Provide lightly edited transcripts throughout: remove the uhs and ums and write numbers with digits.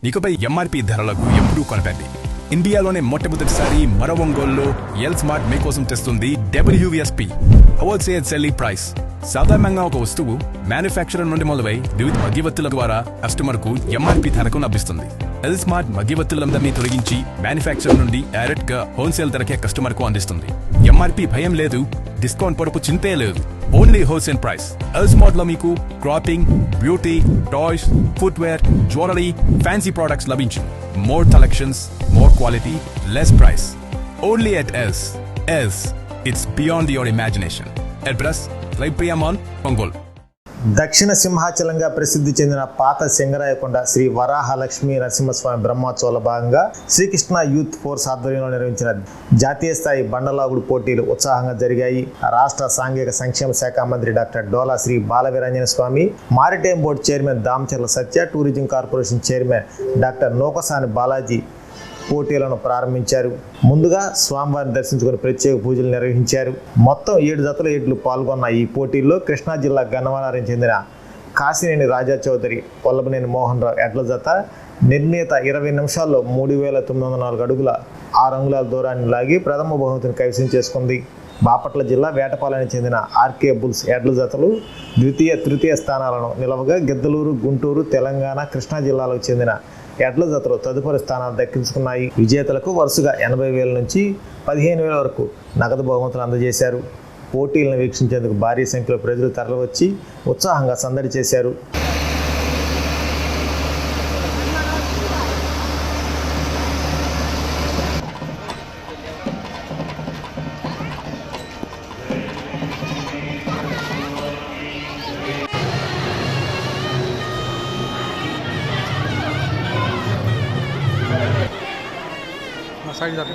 ఇకపై ఎంఆర్పీ ధరలకు ఎప్పుడూ కొనకండి. ఇండియాలోనే మొట్టమొదటిసారి మరో ఒంగోలులో ఎల్ స్మార్ట్ మీకోసం తెస్తుంది WSP హోల్సేల్ సెల్లింగ్ ప్రైస్. సాధారణంగా ఒక వస్తువు మ్యానుఫ్యాక్చరర్ నుండి మొదలై వివిధ మధ్యవర్తుల ద్వారా కస్టమర్ కు ఎంఆర్పీ ధరకు లభిస్తుంది. ఎల్ స్మార్ట్ మధ్యవర్తులందరినీ తొలగించి మ్యానుఫ్యాక్చరర్ నుండి డైరెక్ట్ గా హోల్సేల్ ధరకే కస్టమర్ కు అందిస్తుంది. ఎంఆర్పీ భయం లేదు, డిస్కౌంట్ పొరపు చింతే లేదు. Only wholesale price. L smart లో మీకు clothing, beauty, toys, footwear, jewellery, fancy products లభించు. More collections, more quality, less price. Only at Els. Els. It's beyond your imagination. Address: Raipriya Mall, Ongole. దక్షిణ సింహాచలంగా ప్రసిద్ధి చెందిన పాత సింగరాయకొండ శ్రీ వరాహ లక్ష్మీ నరసింహస్వామి బ్రహ్మోత్సవాల భాగంగా శ్రీకృష్ణ యూత్ ఫోర్స్ ఆధ్వర్యంలో నిర్వహించిన జాతీయ స్థాయి బండలాగుడు పోటీలు ఉత్సాహంగా జరిగాయి. రాష్ట్ర సాంఘిక సంక్షేమ శాఖ మంత్రి doctor Dola Shri Balaveeranjana Swamy, maritime board chairman Damacharla Satya, tourism corporation chairman doctor Nokasani Balaji పోటీలను ప్రారంభించారు. ముందుగా స్వామివారిని దర్శించుకుని ప్రత్యేక పూజలు నిర్వహించారు. మొత్తం 7 జతల ఎడ్లు పాల్గొన్న ఈ పోటీల్లో కృష్ణా జిల్లా గన్నవరానికి చెందిన కాశినేని రాజా చౌదరి, పొల్లబనేని మోహన్ రావు ఎడ్ల జత నిర్ణీత 20 నిమిషాల్లో 3904 అడుగుల 6 అంగుళాల దూరాన్ని లాగి ప్రథమ బహుమతిని కైవసం చేసుకుంది. బాపట్ల జిల్లా వేటపాలెనికి చెందిన ఆర్కే బుల్స్ ఎడ్ల జతలు ద్వితీయ, తృతీయ స్థానాలను నిలవగా గిద్దలూరు, గుంటూరు, తెలంగాణ, కృష్ణా జిల్లాలకు చెందిన ఎడ్ల జతలు తదుపరి స్థానాలు దక్కించుకున్నాయి. విజేతలకు వరుసగా 80,000 నుంచి 15,000 వరకు నగదు బహుమతులు అందజేశారు. పోటీలను వీక్షించేందుకు భారీ సంఖ్యలో ప్రజలు తరలివచ్చి ఉత్సాహంగా సందడి చేశారు. साइड जाते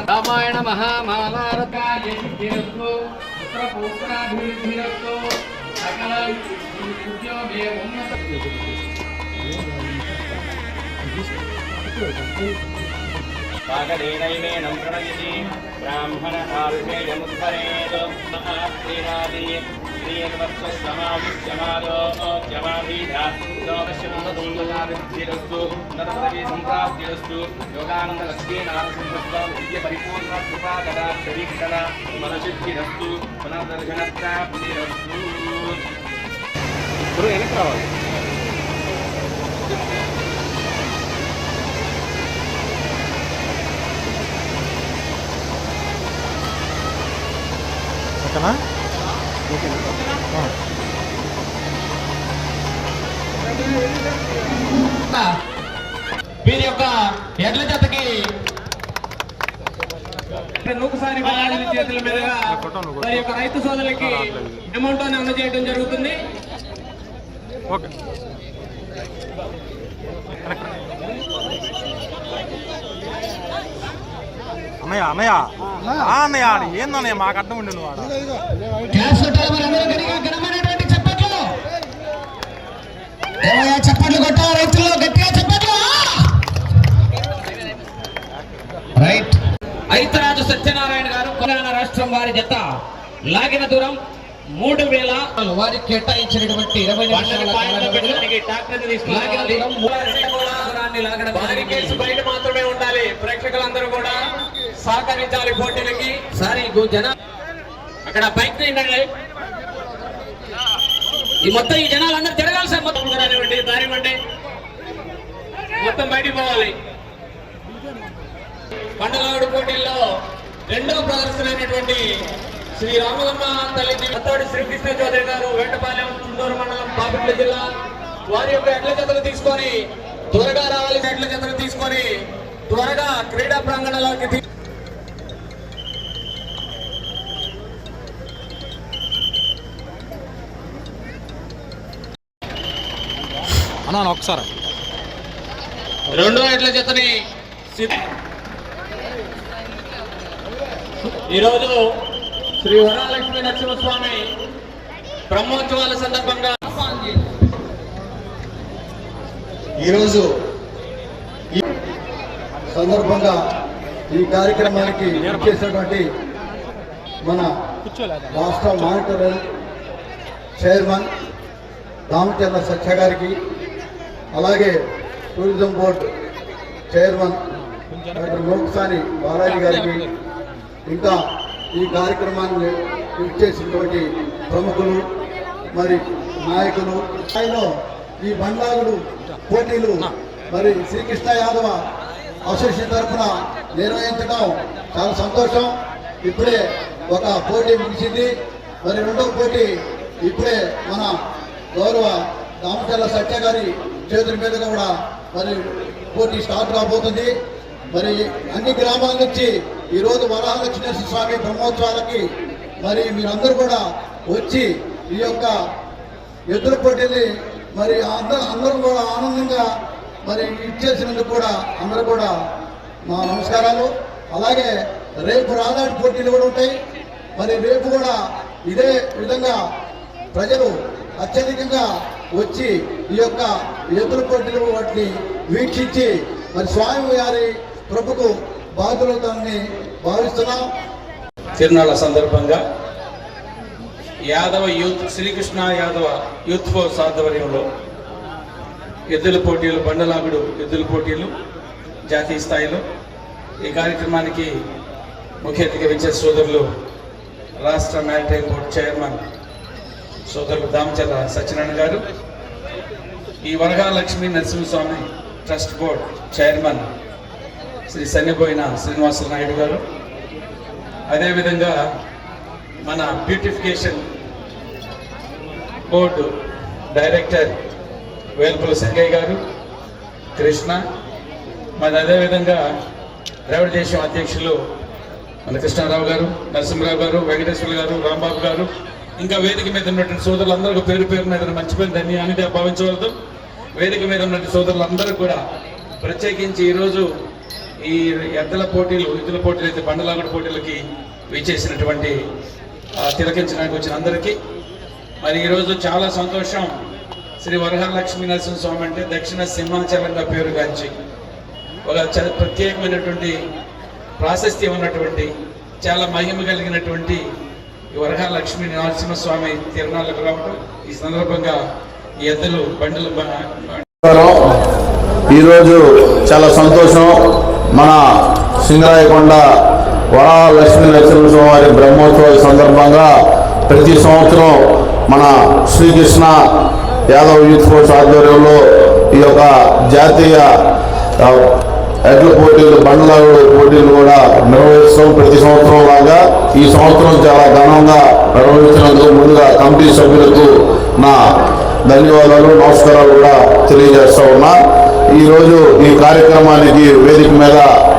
रामायण महामालारकायिरस्तु पुत्रपौत्राभिवृद्धिरस्तु सकल उद्योगे उन्नत पागदेनैवेनं प्रणयति ब्राह्मण आर्षेयमुद्धरेत् महाश्रीनादि श्रीयन्वत्समाविश्यमादो जमाधीधा योगशमनदुन्ददारिद्धिरस्तु नरपदवी सम्प्राप्तिरस्तु योगानन्दलक्ष्मीनारसिंहस्वामी दिव्यपरिपूर्ण कृपा कटाक्षरीक्षण मनसिद्धिरस्तु पुनर्दर्शनप्राप्तिरस्तु गुरु వెనక్కి రావాలి ఓకేనా ఓకేనా ఎడ్ల జతకి నూకసాని బాలాజీ చేతుల మీదుగా మరి యొక్క రైతు సోదరులకి అమౌంట్ అందజేయడం జరుగుతుంది. ఓకే అన్నయ్య అన్నయ్య అన్నయ్య ఏందన్నయ్య మాకు అడ్డం ఉండి నువ్వు చప్పట్లు కొట్ట రైతుల్లో గట్టిగా చప్పట్లు. రైట్ ఐతరాజు సత్యనారాయణ గారు తెలంగాణ రాష్ట్రం వారి జత లాగిన దూరం 3000 వారికి కేటాయించినటువంటి 20 నిమిషాల బయట మాత్రమే ఉండాలి. ప్రేక్షకులందరూ కూడా సహకరించాలి పోటీలకి. సారీ జన అక్కడ బైక్ ఏంటండి ఈ మొత్తం ఈ జనాలు అందరూ తిరగాలి సార్. మొత్తం దారి ఇవ్వండి మొత్తం బయటికి పోవాలి. పండలాడు పోటీల్లో రెండవ ప్రదర్శన అయినటువంటి శ్రీ రామలమ్మ తల్లి అత్తోడి శ్రీకృష్ణ చౌదరి గారు వేటపాలెం చుండూరు మండలం బాపట్ల జిల్లా వారి యొక్క ఎడ్ల జతలు తీసుకొని త్వరగా రావాలి. ఎడ్ల జతలు తీసుకొని త్వరగా క్రీడా ప్రాంగణంలోకి అన్నా ఒకసారి రెండో ఎడ్ల జతని ఈరోజు శ్రీ వరలక్ష్మీ నరసింహస్వామి బ్రహ్మోత్సవాల సందర్భంగా ఈరోజు ఈ సందర్భంగా ఈ కార్యక్రమానికి చేసినటువంటి మన రాష్ట్ర మానిటరింగ్ చైర్మన్ దామచర్ల సత్య గారికి, అలాగే tourism board chairman doctor Nookasani Balaji గారికి, ఇంకా ఈ కార్యక్రమాన్ని చేసినటువంటి ప్రముఖులు మరి నాయకులు స్థాయిలో ఈ బండ్లాగుడు పోటీలు మరి శ్రీకృష్ణ యాదవ అసోసియేషన్ తరఫున నిర్వహించడం చాలా సంతోషం. ఇప్పుడే ఒక పోటీ ముగిసింది. మరి రెండవ పోటీ ఇప్పుడే మన గౌరవ దామచర్ల సత్య గారి చేతుల మీదుగా కూడా మరి పోటీ స్టార్ట్ కాబోతుంది. మరి అన్ని గ్రామాల నుంచి ఈరోజు వరలక్ష్మీ స్వామి బ్రహ్మోత్సవాలకి మరి మీరందరూ కూడా వచ్చి ఈ యొక్క ఎద్దుల పోటీని మరి అందరూ కూడా ఆనందంగా మరి ఇచ్చేసినందుకు కూడా అందరూ కూడా మా నమస్కారాలు. అలాగే రేపు రాదాటి పోటీలు కూడా ఉంటాయి. మరి రేపు కూడా ఇదే విధంగా ప్రజలు అత్యధికంగా వచ్చి ఈ యొక్క ఎద్దుల పోటీలు వాటిని వీక్షించి మరి స్వామి వారి ప్రభుకు బాధ్యులవుతామని భావిస్తున్నాం. తిరునాళ్ళ సందర్భంగా Yadava youth Srikrishna Yadava youth force ఆధ్వర్యంలో ఎద్దుల పోటీలు, బండలాగుడు ఎద్దుల పోటీలు జాతీయ స్థాయిలో ఈ కార్యక్రమానికి ముఖ్య అతిథిగా విచ్చే సోదరులు రాష్ట్ర మ్యారిటైమ్ బోర్డు చైర్మన్ సోదరులు దామచర్ల సత్యనారాయణ గారు, ఈ Varahalakshmi Narasimhaswamy trust board chairman Shri Sannipoyina Srinivasa Naidu గారు, అదేవిధంగా మన beautification board director Velpula Sangaiah గారు, కృష్ణ, మరి అదేవిధంగా ద్రవిడ దేశం అధ్యక్షులు మన కృష్ణారావు గారు, నరసింహరావు గారు, వెంకటేశ్వర గారు, రాంబాబు గారు, ఇంకా వేదిక మీద ఉన్నటువంటి సోదరులందరూ పేరు పేరు మీద మర్చిపోయిన ధన్యాన్ని భావించవలదు. వేదిక మీద ఉన్నటువంటి సోదరులందరూ కూడా ప్రత్యేకించి ఈరోజు ఈ ఎద్దుల పోటీలు అయితే బండలాగుడు పోటీలకి విచ్చేసినటువంటి తిలకించడానికి వచ్చిన అందరికీ మరి ఈరోజు చాలా సంతోషం. శ్రీ వరహాలక్ష్మీ నరసింహస్వామి అంటే దక్షిణ సింహాచలంగా పేరుగాంచి ఒక ప్రత్యేకమైనటువంటి ప్రాశస్త్యం ఉన్నటువంటి చాలా మహిమ కలిగినటువంటి ఈ వరహాలక్ష్మీ నరసింహస్వామి తిరునాళ్ళకు రావడం, ఈ సందర్భంగా ఈ ఎద్దులు బండ్లు ఈరోజు చాలా సంతోషం. మన సింగరాయకొండ వరలక్ష్మీ నరసింహస్వామి వారి బ్రహ్మోత్సవాల సందర్భంగా ప్రతి సంవత్సరం మన శ్రీకృష్ణ యాదవ్ యూత్ ఫోర్స్ ఆధ్వర్యంలో ఈ యొక్క జాతీయ ఎడ్ల పోటీలు, బండ్లాగుడు పోటీలు కూడా నిర్వహిస్తాం. ప్రతి సంవత్సరం లాగా ఈ సంవత్సరం చాలా ఘనంగా నిర్వహించినందుకు ముందుగా కమిటీ సభ్యులకు నా ధన్యవాదాలు, నమస్కారాలు కూడా తెలియజేస్తా ఉన్నా. ఈరోజు ఈ కార్యక్రమానికి వేదిక మీద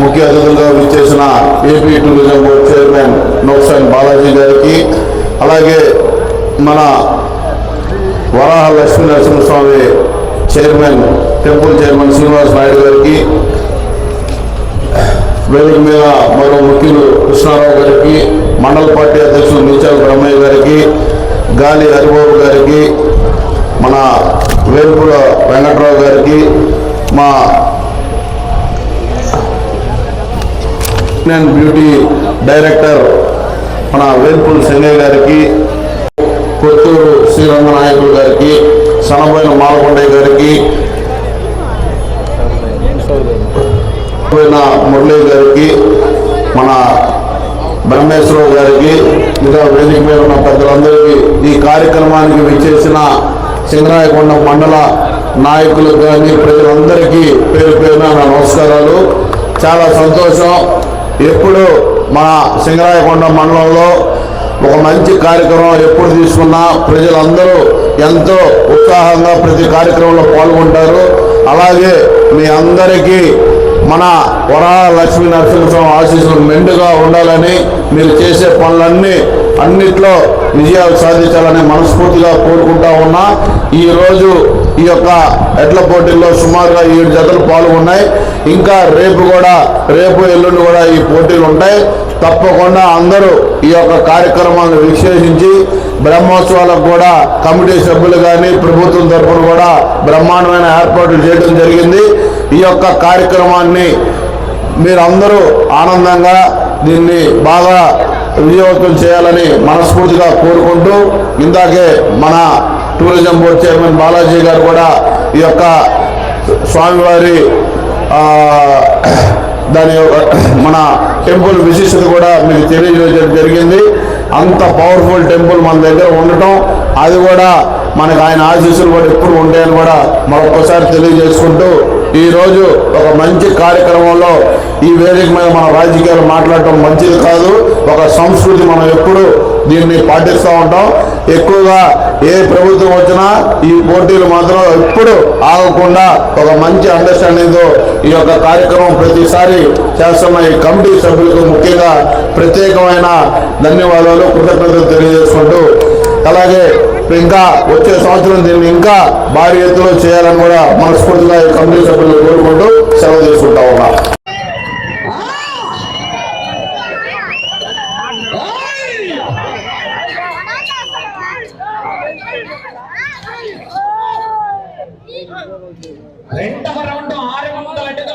ముఖ్య అతిథులుగా విచ్చేసిన AP tourism board chairman Noksan Balaji గారికి, అలాగే మన Varaha Lakshmi Narasimhaswamy chairman temple chairman Srinivas Naidu గారికి, వేదిక మీద మరో ముఖ్యులు కృష్ణారావు గారికి, మండల పార్టీ అధ్యక్షులు నీచాల బ్రహ్మయ్య గారికి, గాలి హరిబాబు గారికి, మన వేల్పుల వెంకట్రావు గారికి, మా బ్యూటీ డైరెక్టర్ మన వేల్పుల సంగయ్య గారికి, కొత్తూరు శ్రీరంగ నాయకులు గారికి, సనబోయిన మాలకొండయ్య గారికి, మురళీ గారికి, మన బ్రహ్మేశ్వరరావు గారికి, ఇంకా వేదిక మీద ఉన్న పెద్దలందరికీ, ఈ కార్యక్రమానికి విచ్చేసిన సింగరాయకొండ మండల నాయకులకు కానీ ప్రజలందరికీ పేరు పేరున నా నమస్కారాలు. చాలా సంతోషం. ఎప్పుడు మన సింగరాయకొండ మండలంలో ఒక మంచి కార్యక్రమం ఎప్పుడు తీసుకున్నా ప్రజలందరూ ఎంతో ఉత్సాహంగా ప్రతి కార్యక్రమంలో పాల్గొంటారు. అలాగే మీ అందరికీ మన వరాహ లక్ష్మీ నరసింహస్వామి ఆశీస్సులు మెండుగా ఉండాలని, మీరు చేసే అన్నిట్లో విజయాలు సాధించాలని మనస్ఫూర్తిగా కోరుకుంటా ఉన్నా. ఈరోజు ఈ యొక్క ఎడ్ల పోటీల్లో సుమారుగా 7 జతలు పాల్గొన్నాయి. ఇంకా రేపు ఎల్లుండి కూడా ఈ పోటీలు ఉంటాయి. తప్పకుండా అందరూ ఈ యొక్క కార్యక్రమాలను విశ్లేషించి బ్రహ్మోత్సవాలకు కూడా కమిటీ సభ్యులు కానీ ప్రభుత్వం తరఫున కూడా బ్రహ్మాండమైన ఏర్పాట్లు చేయడం జరిగింది. ఈ యొక్క కార్యక్రమాన్ని మీరందరూ ఆనందంగా దీన్ని బాగా విజయవంతం చేయాలని మనస్ఫూర్తిగా కోరుకుంటూ, ఇందాకే మన టూరిజం బోర్డు చైర్మన్ బాలాజీ గారు కూడా ఈ యొక్క స్వామివారి మన టెంపుల్ విశిష్టత కూడా మీకు తెలియజేయడం జరిగింది. అంత పవర్ఫుల్ టెంపుల్ మన దగ్గర ఉండటం, అది కూడా మనకు ఆయన ఆశీస్సులు కూడా ఎప్పుడు ఉంటాయని కూడా మరొకసారి తెలియజేసుకుంటూ, ఈరోజు ఒక మంచి కార్యక్రమంలో ఈ వేదిక మీద మన రాజకీయాలు మాట్లాడటం మంచిది కాదు. ఒక సంస్కృతి మనం ఎప్పుడు దీన్ని పాటిస్తూ ఉంటాం. ఎక్కువగా ఏ ప్రభుత్వం వచ్చినా ఈ పోటీలు మాత్రం ఎప్పుడు ఆగకుండా ఒక మంచి అండర్స్టాండింగ్తో ఈ యొక్క కార్యక్రమం ప్రతిసారి చేస్తున్న ఈ కమిటీ సభ్యులకు ముఖ్యంగా ప్రత్యేకమైన ధన్యవాదాలు, కృతజ్ఞతలు తెలియజేసుకుంటూ, అలాగే ఇంకా వచ్చే సంవత్సరం దీన్ని ఇంకా భారీ ఎత్తులో చేయాలని కూడా మనస్ఫూర్తిగా ఈ కమిటీ సభ్యులు కోరుకుంటూ సెలవు తీసుకుంటా ఉన్నా. రెండవ రౌండ్ 600 అడుగులు.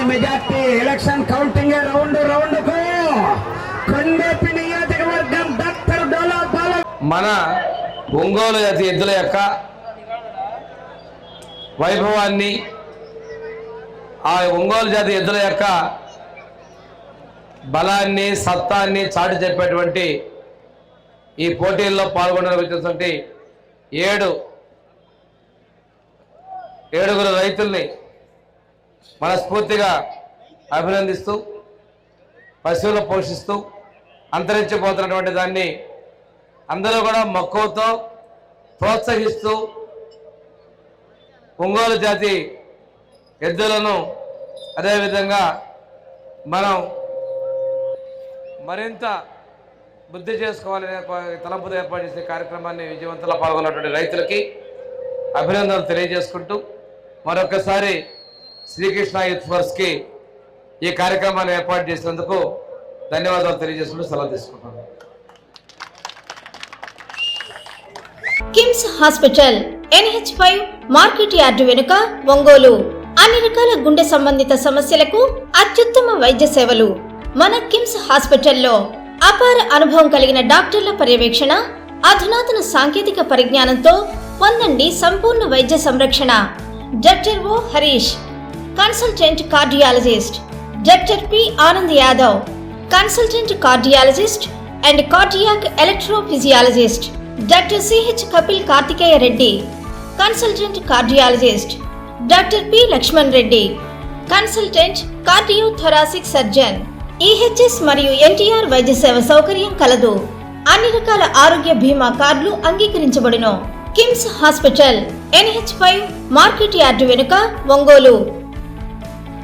మెజార్టీ ఎలక్షన్ కౌంటింగ్ రౌండ్ కు కొండపి నియోజకవర్గం డాక్టర్ డోలా బాల. మన ఒంగోలు జాతి ఎద్దుల యొక్క వైభవాన్ని, ఆ ఒంగోలు జాతి ఎద్దుల యొక్క బలాన్ని, సత్తాన్ని చాటి చెప్పేటువంటి ఈ పోటీల్లో పాల్గొనటువంటి 7 రైతుల్ని మనస్ఫూర్తిగా అభినందిస్తూ, పశువులు పోషిస్తూ అంతరించిపోతున్నటువంటి దాన్ని అందరూ కూడా మక్కువతో ప్రోత్సహిస్తూ ఒంగోలు జాతి ఎద్దులను అదేవిధంగా మనం మరింత వృద్ధి చేసుకోవాలనే తలంపుతో ఏర్పాటు చేసే కార్యక్రమాన్ని విజయవంతంగా పాల్గొన్నటువంటి రైతులకి అభినందనలు తెలియజేసుకుంటూ మరొకసారి శ్రీకృష్ణ యూత్ ఫోర్స్కి ఈ కార్యక్రమాన్ని ఏర్పాటు చేసినందుకు ధన్యవాదాలు తెలియజేసుకుంటూ సెలవు తీసుకుంటాను. KIMS hospital NH5 market yard వెనుక ఒంగోలు. అన్ని రకాల గుండె సంబంధిత సమస్యలకు అత్యుత్తమ వైద్య సేవలు. మన కిమ్స్ హాస్పిటల్లో అపార అనుభవం కలిగిన డాక్టర్ల పర్యవేక్షణ, అధునాతన సాంకేతిక పరిజ్ఞానంతో పొందండి సంపూర్ణ వైద్య సంరక్షణ. Doctor O Harish, consultant cardiologist. Doctor P Anand Yadav, consultant cardiologist and cardiac electrophysiologist. Doctor CH Kapil Karthikeya Reddy, consultant cardiologist. Doctor P Laxman Reddy, consultant cardiothoracic surgeon. EHS మరియు NTR వైద్య సేవ సౌకర్యం కలదు. అన్ని రకాల ఆరోగ్య బీమా కార్డులు అంగీకరించబడును. KIMS hospital NH5 market yard వెనుక ఒంగోలు.